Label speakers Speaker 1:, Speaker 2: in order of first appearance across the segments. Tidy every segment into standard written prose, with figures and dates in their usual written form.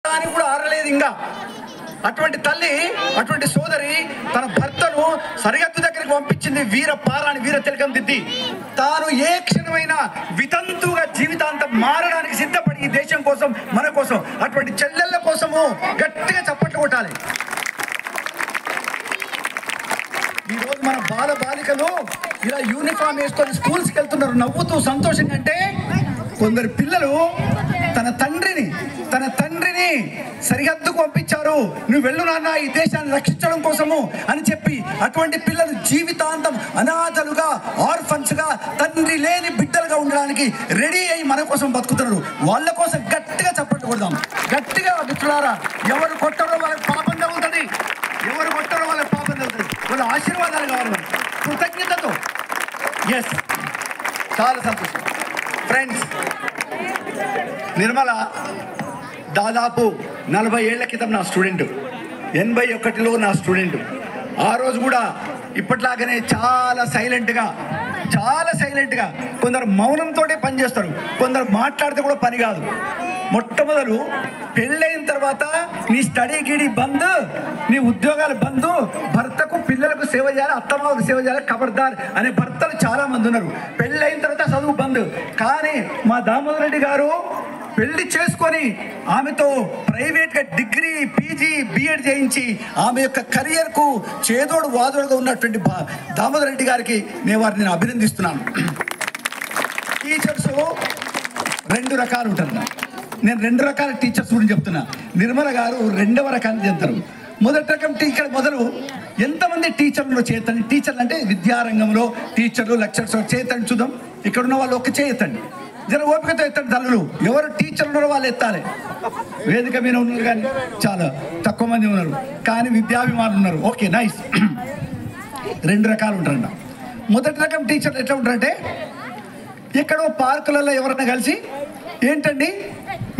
Speaker 1: అని కూడా ఆరలేదు ఇంకా. అటువంటి తల్లి, అటువంటి సోదరి తన భర్తను సరిహద్దు దగ్గరికి పంపించింది వీర పారాని, వీర తిలకం దిద్ది. తాను ఏ క్షణమైనా వితంతువుగా జీవితాంతం మారడానికి సిద్ధపడి ఈ దేశం కోసం, మన కోసం, అటువంటి చెల్లెళ్ళ కోసము గట్టిగా చప్పట్లు కొట్టాలి. ఈరోజు మన బాల బాలికలు ఇలా యూనిఫామ్ వేసుకొని స్కూల్స్కి వెళ్తున్నారు నవ్వుతూ సంతోషంగా. అంటే కొందరు పిల్లలు తన తండ్రిని సరిహద్దుకు పంపించారు, నువ్వు వెళ్ళు నాన్న ఈ దేశాన్ని రక్షించడం కోసము అని చెప్పి. అటువంటి పిల్లలు జీవితాంతం అనాథలుగా, ఆర్ఫన్స్గా, తండ్రి లేని బిడ్డలుగా ఉండడానికి రెడీ అయ్యి మన కోసం బతుకుతున్నారు. వాళ్ళ కోసం గట్టిగా చప్పట్లు కొడదాం. గట్టిగా మిత్రులారా, ఎవరు కొట్టడో వాళ్ళకి పాపం తగ్గుతుంది, ఎవరు కొట్టడో వాళ్ళకి పాపం తగ్గుతుంది. వాళ్ళ ఆశీర్వాదాలు కావాలి కృతజ్ఞతతో. ఎస్, చాలా సంతోషం ఫ్రెండ్స్. నిర్మల దాదాపు 40 ఏళ్ల క్రితం నా స్టూడెంట్, 81లో నా స్టూడెంట్. ఆ రోజు కూడా ఇప్పట్లాగానే చాలా సైలెంట్గా కొందరు మౌనంతో పనిచేస్తారు, కొందరు మాట్లాడితే కూడా పని కాదు. మొట్టమొదలు పెళ్ళైన తర్వాత నీ స్టడీ గిడి బంద్, నీ ఉద్యోగాలు బంద్, భర్తకు పిల్లలకు సేవ చేయాలి, అత్తమ్మకు సేవ చేయాలి, ఖబర్దార్ అనే భర్తలు చాలా మంది ఉన్నారు. పెళ్ళైన తర్వాత చదువు బంద్. కానీ మా దామోదర్ రెడ్డి గారు పెళ్లి చేసుకొని ఆమెతో ప్రైవేట్గా డిగ్రీ, పీజీ, బిఎడ్ చేయించి ఆమె యొక్క కెరియర్కు చేదోడు వాదోడుగా ఉన్నటువంటి దామోదర్ రెడ్డి గారికి నేను అభినందిస్తున్నాను. టీచర్స్ 2 రకాలు ఉంటారు. నేను 2 రకాల టీచర్స్ గురించి చెప్తున్నా. నిర్మల గారు 2వ రకాన్ని చెప్తారు. మొదటి రకం ఇక్కడ మొదలు ఎంతమంది టీచర్లు చేతండి. టీచర్లు అంటే విద్యారంగంలో టీచర్లు, లెక్చరర్స్ చేతండి. చూద్దాం, ఇక్కడ ఉన్న వాళ్ళు ఒక చేయతండి, జర ఓపికతో ఎత్తండి తల్లులు. ఎవరు టీచర్లు ఉన్నారో వాళ్ళు ఎత్తాలి. వేదిక మీద ఉన్నారు కానీ చాలా తక్కువ మంది ఉన్నారు, కానీ విద్యాభిమానులు ఉన్నారు. Okay, nice. 2 రకాలు ఉంటారంట. మొదటి రకం టీచర్లు ఎట్లా ఉంటారంటే, ఎక్కడో పార్కులలో ఎవరైనా కలిసి, ఏంటండి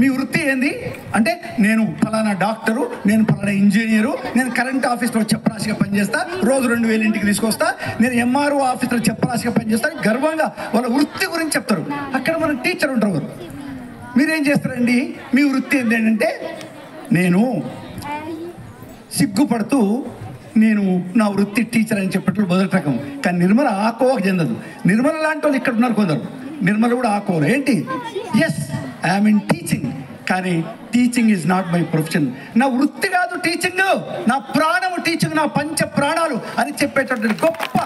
Speaker 1: మీ వృత్తి ఏంది అంటే, నేను ఫలానా డాక్టరు, నేను ఫలానా ఇంజనీరు, నేను కరెంట్ ఆఫీస్లో చెప్పరాశిగా పనిచేస్తా, రోజు 2000 ఇంటికి తీసుకొస్తా, నేను ఎంఆర్ఓ ఆఫీస్లో చెప్పరాశిగా పనిచేస్తా, గర్వంగా వాళ్ళ వృత్తి గురించి చెప్తారు. అక్కడ మన టీచర్ ఉంటారు. మీరేం చేస్తారండి, మీ వృత్తి ఏంటంటే, నేను సిగ్గుపడుతూ నేను నా వృత్తి టీచర్ అని చెప్పట్లు మొదటి రకం. కానీ నిర్మల ఆ కోవకు చెందదు. నిర్మల లాంటి వాళ్ళు ఇక్కడ ఉన్నారు కొందరు. నిర్మల కూడా ఆ కోరు ఏంటి, ఎస్ ఐఎమ్ ఇన్ టీచింగ్, కానీ teaching is not my profession. నా వృత్తి కాదు టీచింగ్, నా ప్రాణము టీచింగ్, నా పంచ ప్రాణాలు అని చెప్పేటటువంటి గొప్ప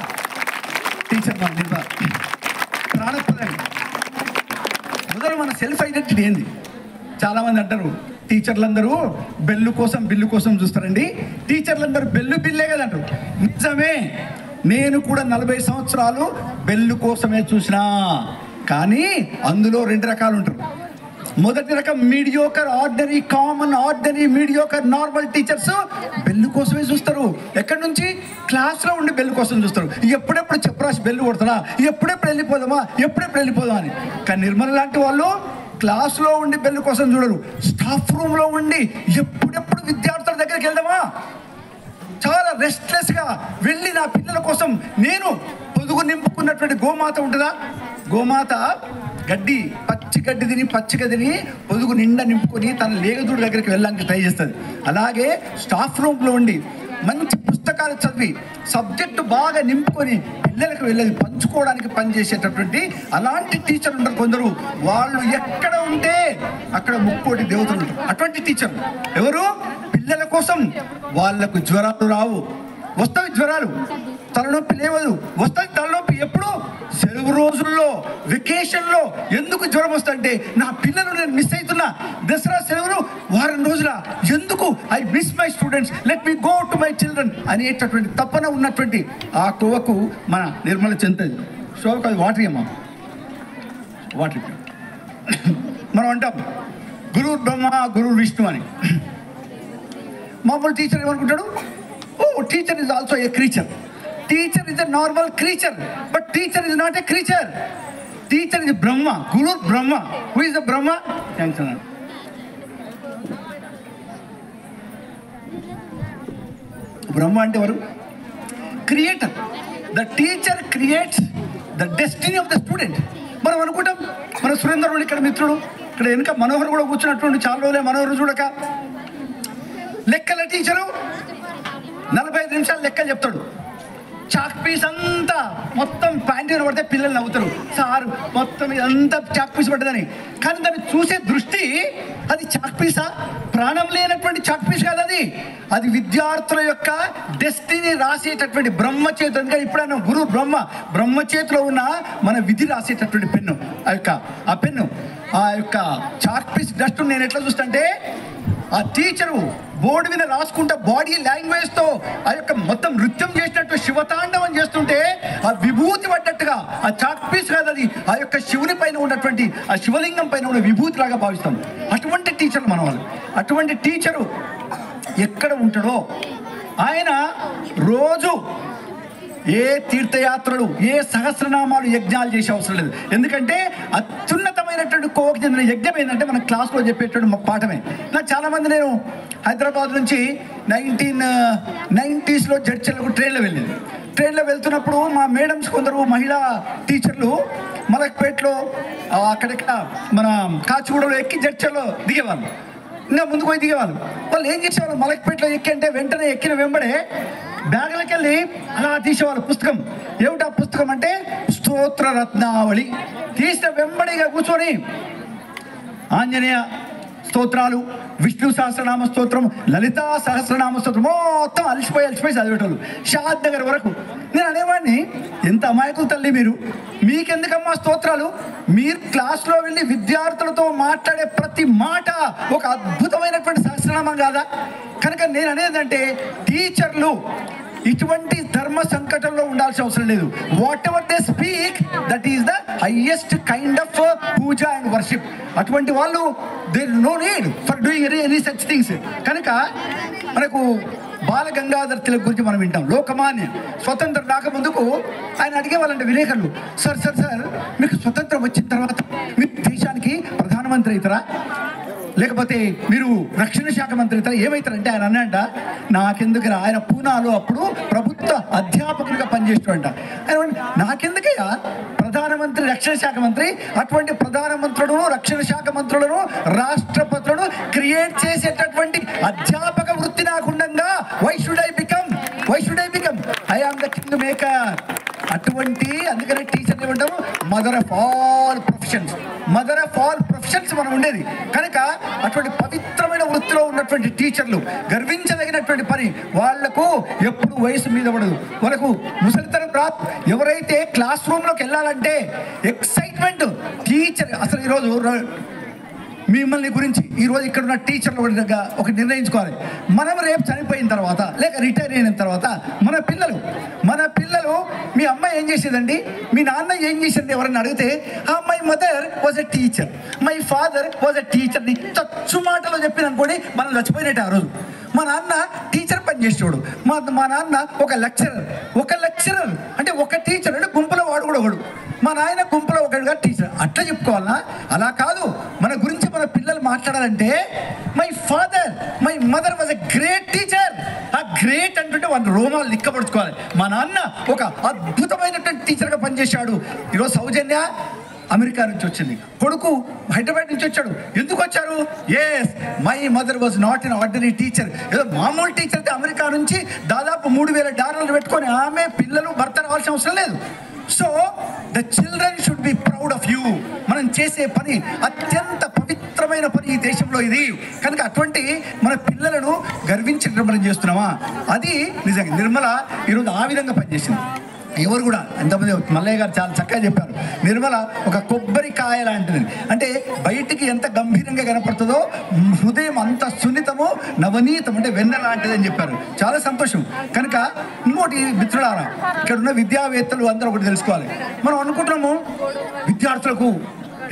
Speaker 1: టీచర్ మన నిర్మల. ప్రాణప్రదాన్ని మొదలు మన సెల్ఫ్ ఐడెంటిటీ ఏంది. చాలామంది అంటారు టీచర్లందరూ బిల్లు కోసం చూస్తారండి, టీచర్లందరూ బిల్లే కదంటారు. నిజమే, నేను కూడా 40 సంవత్సరాలు బెల్లు కోసమే చూసినా. కానీ అందులో 2 రకాలు ఉంటారు. మొదటి రకం mediocre, ordinary, common, ordinary, mediocre, normal teachers bell కోసమే చూస్తారు. ఎక్కడి నుంచి? క్లాస్లో ఉండి బెల్లు కోసం చూస్తారు. ఎప్పుడెప్పుడు చెప్పరాసి బెల్లు కొడతారా, ఎప్పుడెప్పుడు వెళ్ళిపోదామా అని. కానీ నిర్మల లాంటి వాళ్ళు క్లాస్లో ఉండి బెల్లు కోసం చూడరు, స్టాఫ్ రూమ్లో ఉండి ఎప్పుడెప్పుడు విద్యార్థుల దగ్గరికి వెళ్దామా, చాలా రెస్ట్లెస్గా వెళ్ళి నా పిల్లల కోసం. నేను పొదుగు నింపుకున్నటువంటి గోమాత ఉంటుందా, గోమాత గడ్డి, పచ్చిగా తిని పొదుగు నిండా నింపుకొని తన లేగదూడి దగ్గరికి వెళ్ళడానికి ట్రై చేస్తుంది. అలాగే స్టాఫ్ రూమ్లో ఉండి మంచి పుస్తకాలు చదివి సబ్జెక్టు బాగా నింపుకొని పిల్లలకు వెళ్ళేది పంచుకోవడానికి పనిచేసేటటువంటి అలాంటి టీచర్లు ఉంటారు కొందరు. వాళ్ళు ఎక్కడ ఉంటే అక్కడ ముక్కోటి దేవతలు ఉంటారు. అటువంటి టీచర్లు ఎవరు? పిల్లల కోసం. వాళ్లకు జ్వరాలు రావు, వస్తాయి జ్వరాలు, తలనొప్పి లేవదు, వస్తుంది తలనొప్పి. ఎప్పుడు? సెలవు రోజుల్లో, వెకేషన్లో. ఎందుకు జ్వరం వస్తుందంటే, నా పిల్లలు నేను మిస్ అవుతున్నా, దసరా సెలవులు వారం రోజుల, ఎందుకు I miss my students, let me go to my children అనేటటువంటి తపన ఉన్నటువంటి ఆ కోవకు మన నిర్మల చెందుతుంది. శోభకు అది వాటర్ అమ్మా, వాటర్. మనం అంటాం గురువు బ్రహ్మ, గురువు విష్ణు అని. మామూలు టీచర్ ఏమనుకుంటాడు, oh teacher is also a creature. Teacher is a normal creature, but teacher is not a creature. Teacher is Brahma, Guru Brahma. Who is the Brahma? Brahma ante varu creator. The teacher creates the destiny of the student. మనం అనుకుంటాం మన సురేందర్ ఇక్కడ మిత్రుడు, ఇక్కడ వెనుక మనోహర్ కూడా కూర్చున్నటువంటి చాలా రోజులే మనోహర్ చూడక లెక్కల టీచరు 45 నిమిషాలు లెక్కలు చెప్తాడు. చాక్ పీస్ అంతా మొత్తం ప్యాంటీన్ పడితే పిల్లలు నవ్వుతారు, సార్ మొత్తం ఇదంతా చాక్ పీస్ పడ్డదని. కానీ దాన్ని చూసే దృష్టి అది చాక్ పీసా? ప్రాణం లేనటువంటి చాక్ పీస్ కాదు అది. అది విద్యార్థుల యొక్క డెస్టినీ రాసేటటువంటి బ్రహ్మచేతు. ఎందుకంటే ఇప్పుడు గురు బ్రహ్మచేతిలో ఉన్న మన విధి రాసేటటువంటి పెన్ను. ఆ పెన్ను, ఆ యొక్క చాక్ పీస్ డస్ట్ నేను ఎట్లా చూస్తుంటే, ఆ టీచరు బోర్డు మీద రాసుకుంటే బాడీ లాంగ్వేజ్తో ఆ యొక్క మొత్తం నృత్యం చేసినట్టు శివతాండవం చేస్తుంటే ఆ విభూతి పడ్డట్టుగా ఆ చాక్ పీస్ కాదు అది, ఆ యొక్క శివుని పైన ఉన్నటువంటి ఆ శివలింగం పైన ఉన్న విభూతి లాగా భావిస్తాం. అటువంటి టీచర్లు మన వాళ్ళు. అటువంటి టీచరు ఎక్కడ ఉంటాడో ఆయన రోజు ఏ తీర్థయాత్రలు, ఏ సహస్రనామాలు, యజ్ఞాలు చేసే అవసరం లేదు. ఎందుకంటే అత్యున్నతమైనటువంటి కోవకు చెందిన యజ్ఞం ఏంటంటే మన క్లాస్లో చెప్పేటువంటి పాఠమే. నాకు చాలామంది, నేను హైదరాబాద్ నుంచి 1990s జడ్చర్లకు ట్రైన్లో వెళ్తున్నప్పుడు మా మేడమ్స్ కొందరు మహిళా టీచర్లు మలక్పేటలో అక్కడెక్కడ మన కాచిగూడలో ఎక్కి జడ్చర్లో దిగేవాళ్ళు. ఇంకా ముందుకు పోయి దిగేవాళ్ళు. వాళ్ళు ఏం చేసేవాళ్ళు, మలక్పేటలో ఎక్కి అంటే వెంటనే ఎక్కిన వెంబడే బ్యాగులకి వెళ్ళి అలా తీసేవాళ్ళు పుస్తకం. ఏమిటా పుస్తకం అంటే స్తోత్ర రత్నావళి. తీసిన వెంబడిగా కూర్చొని ఆంజనేయ స్తోత్రాలు, విష్ణు సహస్రనామ స్తోత్రం, లలితా సహస్రనామ స్తోత్రం మొత్తం అలసిపోయి చదివేటోళ్ళు షాద్ నగర్ వరకు. నేను అనేవాడిని, ఎంత అమాయకులు తల్లి మీరు, మీకెందుకమ్మా స్తోత్రాలు? మీరు క్లాస్లో వెళ్ళి విద్యార్థులతో మాట్లాడే ప్రతి మాట ఒక అద్భుతమైనటువంటి సహస్రనామం కాదా? కనుక నేను అనేదంటే టీచర్లు ఇటువంటి ధర్మ సంకటంలో ఉండాల్సిన అవసరం లేదు. Whatever they speak that is the highest kind of puja and worship. అటువంటి వాళ్ళు there no need for doing any such things. కనుక మనకు బాల గంగాధర్ తిలక్ గురించి మనం వింటాం. లోకమాన్య స్వతంత్రం రాకముందుకు ఆయన అడిగేవాళ్ళంటే విలేకరులు, సార్ మీకు స్వతంత్రం వచ్చిన తర్వాత మీరు దేశానికి ప్రధానమంత్రి అవుతారా, లేకపోతే మీరు రక్షణ శాఖ మంత్రి అవుతారా, ఏమవుతారంటే ఆయన అన్నాడంట, నాకెందుకురా. ఆయన పూనాలో అప్పుడు ప్రభుత్వ అధ్యాపకులుగా పనిచేస్తాడంట. ఆయన నాకెందుకయ్యా ప్రధానమంత్రి, రక్షణ శాఖ మంత్రి, అటువంటి ప్రధానమంత్రులను, రక్షణ శాఖ మంత్రులను, రాష్ట్రపతులను క్రియేట్ చేసేటటువంటి అధ్యాపక వృత్తి నాకుండగా why should I become I am the king maker. అటువంటి, అందుకనే టీచర్ ఏమంటాము, మదర్ ఆఫ్ ఆల్ ప్రొఫెషన్స్ మనం ఉండేది. కనుక అటువంటి పవిత్రమైన వృత్తిలో ఉన్నటువంటి టీచర్లు గర్వించదగినటువంటి పని. వాళ్లకు ఎప్పుడు వయసు మీద పడదు, వాళ్ళకు ముసలితనం రాదు. ఎవరైతే క్లాస్ రూమ్లోకి వెళ్ళాలంటే ఎక్సైట్మెంట్, టీచర్ అసలు ఈరోజు మిమ్మల్ని గురించి ఈరోజు ఇక్కడ ఉన్న టీచర్లు ఒక నిర్ణయించుకోవాలి. మనం రేపు చనిపోయిన తర్వాత లేక రిటైర్ అయిన తర్వాత మన పిల్లలు మీ అమ్మ ఏం చేసేదండి, మీ నాన్న ఏం చేసేది ఎవరన్నా అడిగితే, my mother was a teacher, my father was a టీచర్ని తచ్చు మాటలో చెప్పిన అనుకోండి, మనం చచ్చిపోయినట్టు. ఆ రోజు మా నాన్న టీచర్ పని చేసేవాడు, మా నాన్న ఒక లెక్చరర్ అంటే ఒక టీచర్ అంటే గుంపులో వాడు కూడా ఒకడు, మా నాయన గుంపులో ఒకటిగా టీచర్. అట్లా చెప్పుకోవాలన్నా? అలా కాదు. మన గురించి మన పిల్లలు మాట్లాడాలంటే my mother was a great teacher. ఆ గ్రేట్ అంటుంటే వాళ్ళ రోమాలు లిక్కపడుచుకోవాలి. మా నాన్న ఒక అద్భుతమైనటువంటి టీచర్గా పనిచేశాడు. ఈరోజు సౌజన్య అమెరికా నుంచి వచ్చింది, కొడుకు హైదరాబాద్ నుంచి వచ్చాడు. ఎందుకు వచ్చారు? My mother was not an ordinary teacher. ఏదో మామూలు టీచర్ అయితే అమెరికా నుంచి దాదాపు $3,000 పెట్టుకొని ఆమె పిల్లలు భర్త రావాల్సిన అవసరం లేదు. So the children should be proud of you. మనం చేసే పని అత్యంత పవిత్రమైన పని ఈ దేశంలో ఇది. కనుక అటువంటి మన పిల్లలను గర్వించడం మనం చేస్తున్నామా? అది నిజంగా నిర్మల ఈరోజు ఆ విధంగా పనిచేసింది. ఎవరు కూడా ఎంతమంది, మల్లయ్య గారు చాలా చక్కగా చెప్పారు, నిర్మల ఒక కొబ్బరికాయ లాంటిది. అంటే బయటికి ఎంత గంభీరంగా కనపడుతుందో హృదయం అంత సున్నితము, నవనీతం, అంటే వెన్న లాంటిది అని చెప్పారు. చాలా సంతోషం. కనుక ఇంకోటి మిత్రులారా, ఇక్కడ ఉన్న విద్యావేత్తలు అందరూ ఒకటి తెలుసుకోవాలి. మనం అనుకుంటున్నాము విద్యార్థులకు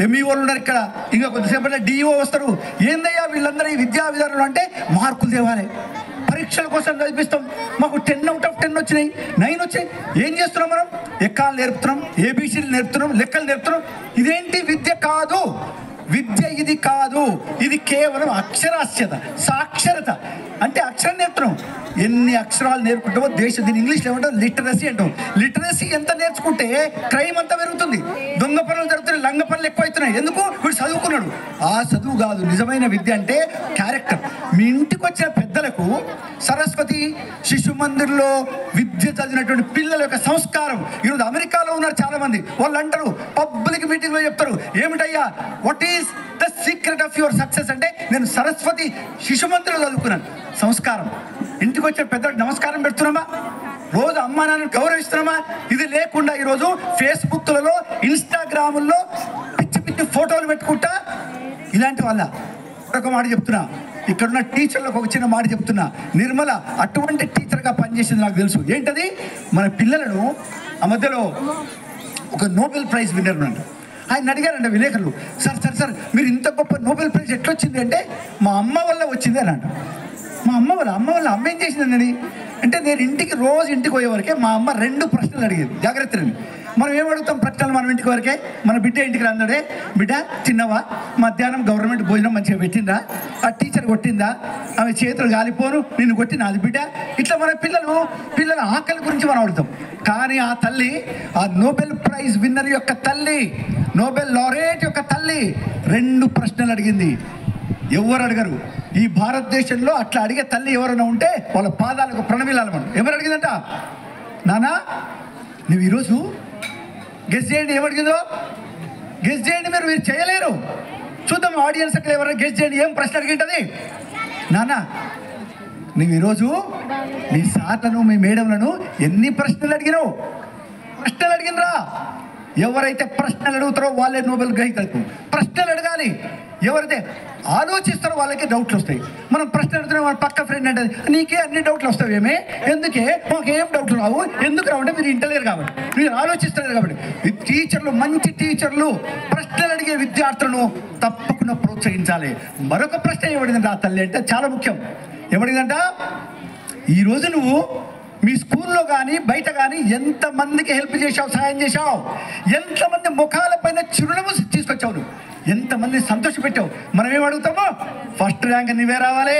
Speaker 1: ఎంఈఓలు ఉన్నారు, ఇక్కడ ఇంకా కొద్దిసేపట్లో డిఈఓ వస్తారు. ఏందయ్యా వీళ్ళందరూ ఈ విద్యా విధానంలో అంటే మార్కులు తేవాలి, పరీక్షల కోసం చదివిస్తాం. మాకు 10 out of 10 వచ్చినాయి, 9 వచ్చాయి. ఏం చేస్తున్నాం మనం? ఎక్కాలు నేర్పుతున్నాం, ఏబీసీలు నేర్పుతున్నాం, లెక్కలు నేర్పుతున్నాం. ఇదేంటి? విద్య కాదు. విద్య ఇది కాదు. ఇది కేవలం అక్షరాస్యత, సాక్షరత. అంటే అక్షరం నేర్పుతున్నాం. ఎన్ని అక్షరాలు నేర్పుకుంటామో దీని ఇంగ్లీష్లో ఏమంటాం? లిటరసీ అంటాం. లిటరసీ ఎంత నేర్చుకుంటే క్రైమ్ అంతా పెరుగుతుంది, దొంగ పనులు జరుగుతున్నాయి, లంగ పనులు ఎక్కువ అవుతున్నాయి. ఎందుకు? వీడు చదువుకున్నాడు. ఆ చదువు కాదు నిజమైన విద్య. అంటే క్యారెక్టర్. మీ ఇంటికి వచ్చిన పెద్ద పెద్దలకు సరస్వతి శిశు మందిర్లో విద్య చదివినటువంటి పిల్లల యొక్క సంస్కారం ఈరోజు అమెరికాలో ఉన్నారు చాలామంది. వాళ్ళు అంటారు, పబ్లిక్ మీటింగ్లో చెప్తారు, ఏమిటయ్యా what is the secret of your success అంటే, నేను సరస్వతి శిశు మందిర్లో చదువుకున్నాను. సంస్కారం. ఇంటికి వచ్చే పెద్దలకు నమస్కారం పెడుతున్నామా? రోజు అమ్మా నాన్నను గౌరవిస్తున్నామా? ఇది లేకుండా ఈరోజు ఫేస్బుక్లలో ఇన్స్టాగ్రాముల్లో పిచ్చి పిచ్చి ఫోటోలు పెట్టుకుంటా ఇలాంటి వాళ్ళ ఒక మాట చెప్తున్నా, ఇక్కడున్న టీచర్లకు ఒక చిన్న మాట చెప్తున్నా. నిర్మల అటువంటి టీచర్గా పనిచేసింది నాకు తెలుసు. ఏంటది? మన పిల్లలను ఆ మధ్యలో ఒక నోబెల్ ప్రైజ్ విన్నర్ ఉన్నాడు. ఆయన అడిగారంట విలేకరులు, సార్ మీరు ఇంత గొప్ప నోబెల్ ప్రైజ్ ఎట్లొచ్చింది అంటే, మా అమ్మ వల్ల వచ్చింది అని అంట. మా అమ్మ వల్ల అమ్మ ఏం చేసిందండి అంటే, నేను రోజు ఇంటికి పోయేవరకే మా అమ్మ 2 ప్రశ్నలు అడిగేది. జాగ్రత్తని మనం ఏమడుగుతాం ప్రశ్నలు మనం ఇంటికి వరకే. మన బిడ్డ ఇంటికి రాన్నాడే, బిడ్డ తిన్నవా, మధ్యాహ్నం గవర్నమెంట్ భోజనం మంచిగా పెట్టిందా, ఆ టీచర్ కొట్టిందా, ఆమె చేతులు గాలిపోను నిన్ను కొట్టిన అది బిడ్డ. ఇట్లా మన పిల్లల ఆకలి గురించి మనం అడుగుతాం. కానీ ఆ తల్లి, ఆ నోబెల్ ప్రైజ్ విన్నర్ యొక్క తల్లి, నోబెల్ లారెట్ యొక్క తల్లి 2 ప్రశ్నలు అడిగింది. ఎవరు అడగరు ఈ భారతదేశంలో. అట్లా అడిగే తల్లి ఎవరైనా ఉంటే వాళ్ళ పాదాలకు ప్రణమిలాలమని. ఎవరు అడిగిందంట? నానా నువ్వు ఈరోజు గెస్ చేయండి, ఏమడిగిందో గెస్ చేయండి. మీరు చేయలేరు. చూద్దాం ఆడియన్స్ అక్కడ ఎవరైనా గెస్ చేయండి, ఏం ప్రశ్న అడిగింటది? నానా నువ్వు ఈరోజు మీ సార్లను మీ మేడంలను ఎన్ని ప్రశ్నలు అడిగినావు? ప్రశ్నలు అడిగినరా? ఎవరైతే ప్రశ్నలు అడుగుతారో వాళ్ళే నోబెల్ గ్రహీతలు. ప్రశ్నలు అడగాలి. ఎవరైతే ఆలోచిస్తారో వాళ్ళకే డౌట్లు వస్తాయి. మనం ప్రశ్న అడుగుతున్నాం, మన పక్క ఫ్రెండ్ అంటే నీకే అన్ని డౌట్లు వస్తావు, ఏమే ఎందుకే మాకేం డౌట్లు రావు, ఎందుకు రావంటే మీరు ఇంటలేరు కాబట్టి, మీరు ఆలోచిస్తలేరు కాబట్టి. టీచర్లు, మంచి టీచర్లు ప్రశ్నలు అడిగే విద్యార్థులను తప్పకుండా ప్రోత్సహించాలి. మరొక ప్రశ్న ఏమడిగిందంట ఆ తల్లి అంటే చాలా ముఖ్యం. ఏమడిగిందంట? ఈరోజు నువ్వు మీ స్కూల్లో కానీ బయట కానీ ఎంతమందికి హెల్ప్ చేశావు, సహాయం చేశావు, ఎంతమంది ముఖాల పైన చిరునవ్వు తీసుకొచ్చావు, నువ్వు ఎంతమంది సంతోషపెట్టావు. మనం ఏం అడుగుతామో, ఫస్ట్ ర్యాంక్ నువ్వే రావాలి.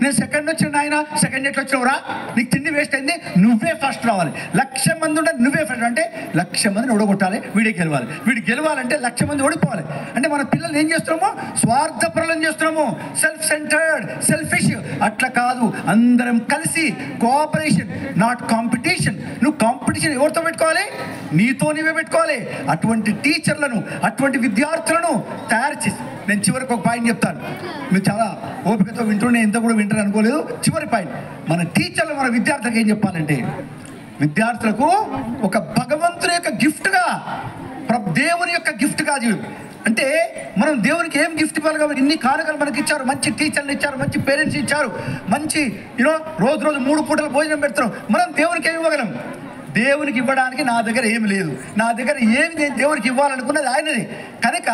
Speaker 1: నేను సెకండ్ వచ్చిన ఆయన, సెకండ్ ఎట్లా వచ్చినవురా, నీకు తిండి వేస్ట్ అయింది, నువ్వే ఫస్ట్ రావాలి. 1,00,000 మంది ఉంటే నువ్వే ఫస్ట్ అంటే 1,00,000 మందిని ఓడగొట్టాలి, వీడే గెలవాలి. వీడు గెలవాలంటే 1,00,000 మంది ఓడిపోవాలి. అంటే మన పిల్లలు ఏం చేస్తున్నామో, స్వార్థపరులను చేస్తున్నాము, సెల్ఫ్ సెంటర్డ్, సెల్ఫిష్. అట్లా కాదు, అందరం కలిసి కోఆపరేషన్, నాట్ కాంపిటీషన్. నువ్వు కాంపిటీషన్ ఎవరితో పెట్టుకోవాలి? నీతో నీవే పెట్టుకోవాలి. అటువంటి టీచర్లను, అటువంటి విద్యార్థులను తయారు చేసి, నేను చివరికి ఒక పాయింట్ చెప్తాను. మీరు చాలా ఓపికతో వింటుండే, ఇంత కూడా వింటారు అనుకోలేదు. చివరి పాయింట్, మన టీచర్లు మన విద్యార్థులకు ఏం చెప్పాలంటే, విద్యార్థులకు ఒక భగవంతుని యొక్క గిఫ్ట్గా, దేవుని యొక్క గిఫ్ట్గా అంటే మనం దేవునికి ఏం గిఫ్ట్ ఇవ్వాలి కాబట్టి ఇన్ని కానుకలు మనకి ఇచ్చారు, మంచి టీచర్లు ఇచ్చారు, మంచి పేరెంట్స్ ఇచ్చారు, మంచి రోజు 3 పూటలు భోజనం పెడుతున్నాం. మనం దేవునికి ఏమి ఇవ్వగలం? దేవునికి ఇవ్వడానికి నా దగ్గర ఏమి లేదు. నా దగ్గర ఏమి నేను దేవునికి ఇవ్వాలనుకున్నది ఆయనది. కనుక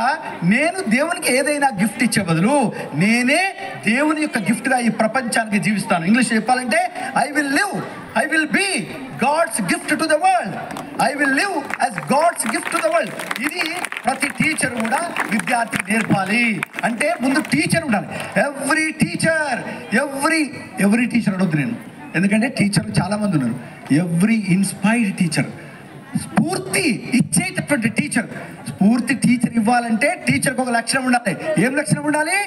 Speaker 1: నేను దేవునికి ఏదైనా గిఫ్ట్ ఇచ్చే బదులు నేనే దేవుని యొక్క గిఫ్ట్గా ఈ ప్రపంచానికి జీవిస్తాను. ఇంగ్లీష్ చెప్పాలంటే I will be God's gift to the world. I will live as God's gift to the world. ఇది ప్రతి టీచర్ కూడా విద్యార్థికి నేర్పాలి. అంటే ముందు టీచర్ ఉండాలి. ఎవ్రీ టీచర్ అనొద్దు నేను, ఎందుకంటే టీచర్లు చాలామంది ఉన్నారు. ఎవ్రీ ఇన్స్పైర్డ్ టీచర్, స్ఫూర్తి ఇచ్చేటటువంటి టీచర్. స్ఫూర్తి టీచర్ ఇవ్వాలంటే టీచర్కి ఒక లక్షణం ఉండాలి. ఏం లక్షణం ఉండాలి?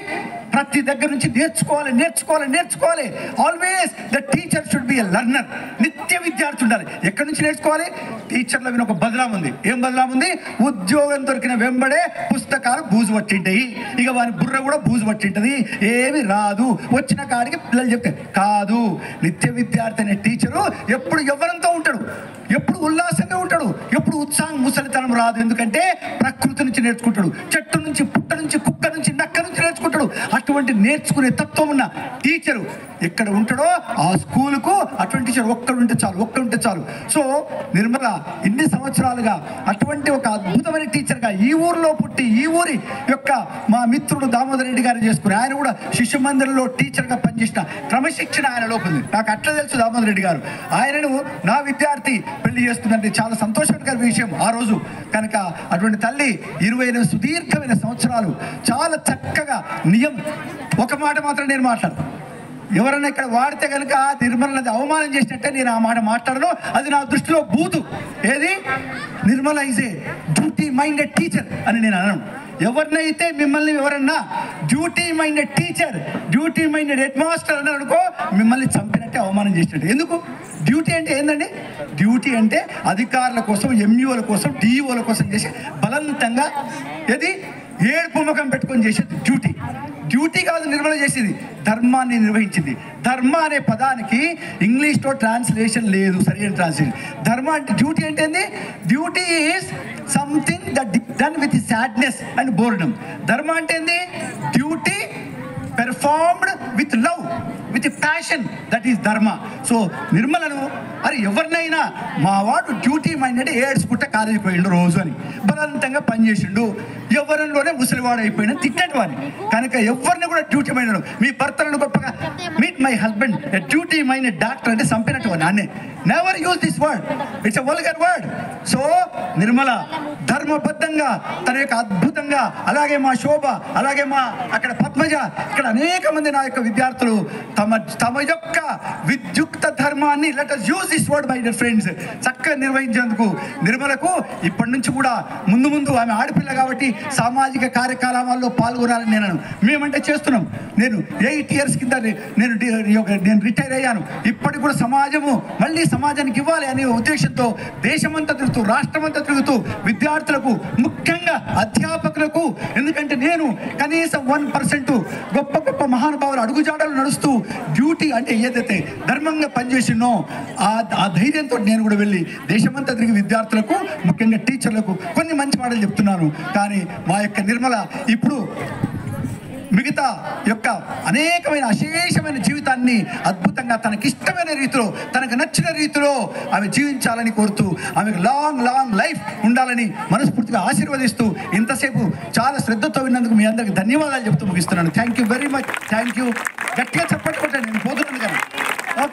Speaker 1: ప్రతి దగ్గర నుంచి నేర్చుకోవాలి. Always the teacher should be a learner. నిత్య విద్యార్థి ఉండాలి. ఎక్కడి నుంచి నేర్చుకోవాలి? టీచర్ల మీద ఒక బదలాం ఉంది. ఏం బదలాం ఉంది? ఉద్యోగం దొరికిన వెంబడే పుస్తకాలు బూజు పట్టింటాయి. ఇక వారి బుర్ర కూడా బూజు పట్టింటది, ఏమి రాదు. వచ్చిన కాడికి పిల్లలు చెప్తే కాదు. నిత్య విద్యార్థి అనే టీచరు ఎప్పుడు యవ్వనంతో ఉంటాడు, ఎప్పుడు ఉల్లాసంగా ఉంటాడు, ఎప్పుడు ఉత్సాహం, ముసలితనం రాదు. ఎందుకంటే ప్రకృతి నుంచి నేర్చుకుంటాడు, చెట్టు నుంచి, పుట్ట నుంచి, కుక్క నుంచి, నక్క నుంచి నేర్చుకుంటాడు. అటువంటి నేర్చుకునే తత్వం ఉన్న టీచరు ఎక్కడ ఉంటాడో ఆ స్కూలుకు అటువంటి టీచర్ ఒక్కడుంటే చాలు. సో నిర్మల ఇన్ని సంవత్సరాలుగా అటువంటి ఒక అద్భుతమైన టీచర్గా ఈ ఊరిలో పుట్టి, ఈ ఊరి యొక్క మా మిత్రుడు దామోదర్ రెడ్డి గారు చేసుకుని, ఆయన కూడా శిశు మందిరంలో టీచర్గా పనిచేసిన క్రమశిక్షణ ఆయన లోపంది. నాకు అట్లా తెలుసు దామోదర్ రెడ్డి గారు. ఆయనను నా విద్యార్థి పెళ్లి చేస్తుందంటే చాలా సంతోషకరమైన విషయం ఆ రోజు. కనుక అటువంటి తల్లి 28 సుదీర్ఘమైన సంవత్సరాలు చాలా చక్కగా ఒక మాట మాత్రం నేను మాట్లాడను. ఎవరన్నా ఇక్కడ వాడితే కనుక నిర్మలది అవమానం చేసినట్టే నేను ఆ మాట మాట్లాడను. అది నా దృష్టిలో బూతు. ఏది? Nirmala is a duty minded teacher అని నేను అనను. ఎవరినైతే మిమ్మల్ని ఎవరన్నా duty minded teacher, duty minded head master అన్నారు అనుకో, మిమ్మల్ని చంపినట్టే, అవమానం చేసినట్టు. ఎందుకు? డ్యూటీ అంటే ఏందండి? డ్యూటీ అంటే అధికారుల కోసం, ఎంఈఓల కోసం, డిఈఓల కోసం చేసి బలవంతంగా ఏది ఏడుపు ముఖం పెట్టుకొని చేసేది డ్యూటీ. డ్యూటీ కాదు నిర్వహణ చేసేది, ధర్మాన్ని నిర్వహించింది. ధర్మ అనే పదానికి ఇంగ్లీష్లో ట్రాన్స్లేషన్ లేదు, సరైన ట్రాన్స్లేషన్. ధర్మ అంటే డ్యూటీ అంటే ఏంది? Duty is something that done with sadness and boredom. ధర్మ అంటే ఏంది? Duty performed with love, with passion, that is ధర్మ. సో నిర్మలను అరే ఎవరినైనా మా వాడు డ్యూటీ మైండెడ్ ఏడ్చుకుంటే కాలేజీకి పోయిండు రోజు అని బలవంతంగా పనిచేసిండు, ఎవరిలోనే ముసలివాడు అయిపోయినా తిట్టేటి వాడిని. కనుక ఎవరిని కూడా డ్యూటీ మైండెడ్, మీ భర్తలను గొప్పగా meet my husband a duty minded doctor అంటే చంపినట్టు వాడిని అన్నే. Never use this word, it's a vulgar word. So Nirmala ధర్మబద్ధంగా తన యొక్క అద్భుతంగా, అలాగే మా శోభ, అలాగే మా అక్కడ పద్మజ, ఇక్కడ అనేక మంది నా యొక్క విద్యార్థులు తమ యొక్క విద్యుక్త ధర్మాన్ని, let us use this word my dear friends, చక్కగా నిర్వహించేందుకు నిర్మలకు ఇప్పటి నుంచి కూడా ముందు ఆమె ఆడపిల్ల కాబట్టి సామాజిక కార్యకలాపాల్లో పాల్గొనాలని నేను మేమంటే చేస్తున్నాం. నేను 8 years కింద నేను రిటైర్ అయ్యాను. ఇప్పటికి కూడా సమాజము మళ్ళీ సమాజానికి ఇవ్వాలి అనే ఉద్దేశంతో దేశమంతా తిరుగుతూ, రాష్ట్రమంతా తిరుగుతూ విద్యార్థులకు, ముఖ్యంగా అధ్యాపకులకు, ఎందుకంటే నేను కనీసం 1% గొప్ప గొప్ప మహానుభావులు అడుగుజాడలు నడుస్తూ డ్యూటీ అంటే ఏదైతే ధర్మంగా పనిచేసినో ఆ ధైర్యంతో నేను కూడా వెళ్ళి దేశమంతా తిరిగి విద్యార్థులకు, ముఖ్యంగా టీచర్లకు కొన్ని మంచి మాటలు చెప్తున్నాను. కానీ మా యొక్క నిర్మల ఇప్పుడు మిగతా యొక్క అనేకమైన అశేషమైన జీవితాన్ని అద్భుతంగా తనకిష్టమైన రీతిలో, తనకు నచ్చిన రీతిలో ఆమె జీవించాలని కోరుతూ, ఆమెకు లాంగ్ లైఫ్ ఉండాలని మనస్ఫూర్తిగా ఆశీర్వదిస్తూ, ఇంతసేపు చాలా శ్రద్ధతో విన్నందుకు మీ అందరికి ధన్యవాదాలు చెప్తూ ముగిస్తున్నాను. Thank you very much. Thank you. గట్టిగా చప్పట్లు కొట్టండి.